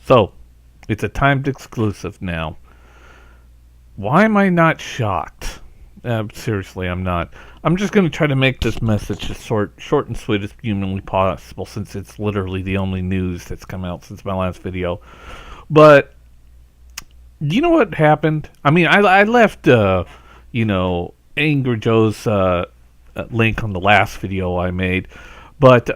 So, it's a timed exclusive now. Why am I not shocked? Seriously, I'm not. I'm just going to try to make this message as short and sweet as humanly possible, since it's literally the only news that's come out since my last video. But do you know what happened? I mean, I left, AngryJoe's link on the last video I made. But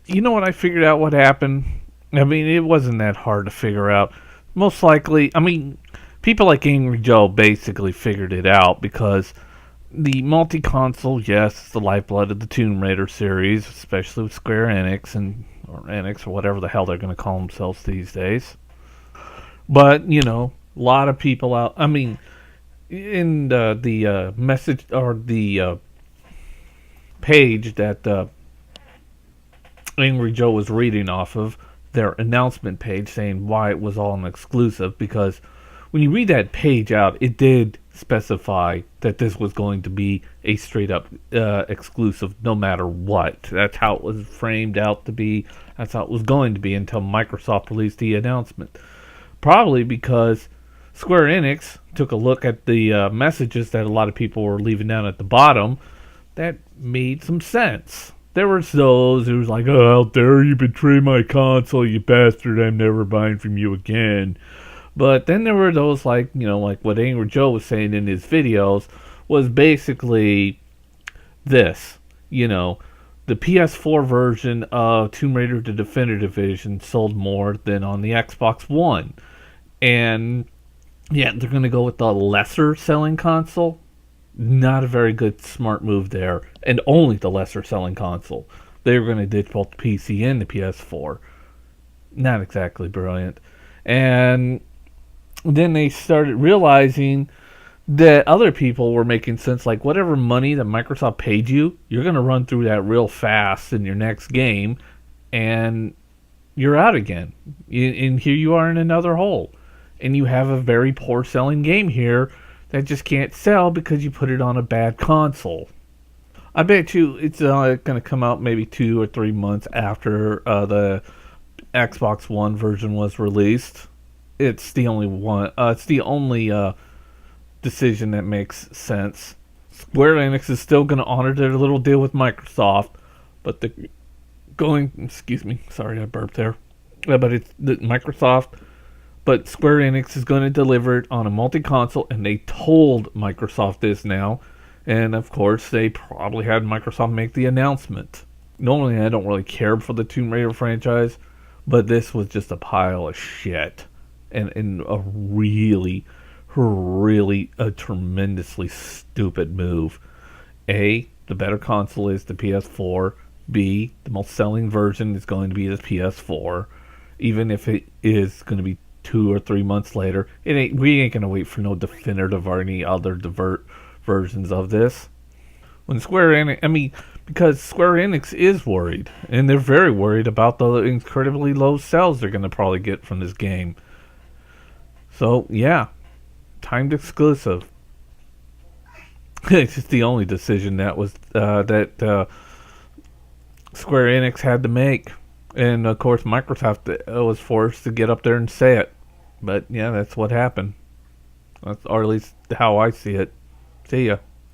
you know what I figured out what happened? I mean, it wasn't that hard to figure out. Most likely, I mean, people like AngryJoe basically figured it out because the multi-console, yes, it's the lifeblood of the Tomb Raider series, especially with Square Enix or Enix or whatever the hell they're going to call themselves these days. But, a lot of people out, I mean, in the message or the page that AngryJoe was reading off of, their announcement page saying why it was all an exclusive, because when you read that page out, it did specify that this was going to be a straight up exclusive no matter what. That's how it was framed out to be. That's how it was going to be until Microsoft released the announcement. Probably because Square Enix took a look at the messages that a lot of people were leaving down at the bottom. That made some sense. There was those who was like, "Oh, how dare you betray my console, you bastard, I'm never buying from you again." But then there were those like what AngryJoe was saying in his videos was basically this, the PS4 version of Tomb Raider the Definitive Edition sold more than on the Xbox One. And yeah, they're going to go with the lesser selling console. Not a very good smart move there, and only the lesser selling console. They were going to ditch both the PC and the PS4. Not exactly brilliant. And then they started realizing that other people were making sense, like whatever money that Microsoft paid you, you're going to run through that real fast in your next game, and you're out again. And here you are in another hole. And you have a very poor selling game here that just can't sell because you put it on a bad console. I bet you it's going to come out maybe 2 or 3 months after the Xbox One version was released. It's the only one. It's the only decision that makes sense. Square Enix is still going to honor their little deal with Microsoft, but excuse me, sorry I burped there. But it's the Microsoft. But Square Enix is going to deliver it on a multi-console, and they told Microsoft this now. And, of course, they probably had Microsoft make the announcement. Normally, I don't really care for the Tomb Raider franchise, but this was just a pile of shit. And a really a tremendously stupid move. A, the better console is the PS4. B, the most selling version is going to be the PS4. Even if it is going to be 2 or 3 months later, we ain't gonna wait for no definitive or any other versions of this. When Square Enix, because Square Enix is worried, and they're very worried about the incredibly low sales they're gonna probably get from this game. So yeah, timed exclusive. It's just the only decision that was that Square Enix had to make, and of course Microsoft was forced to get up there and say it. But yeah, that's what happened. Or at least how I see it. See ya.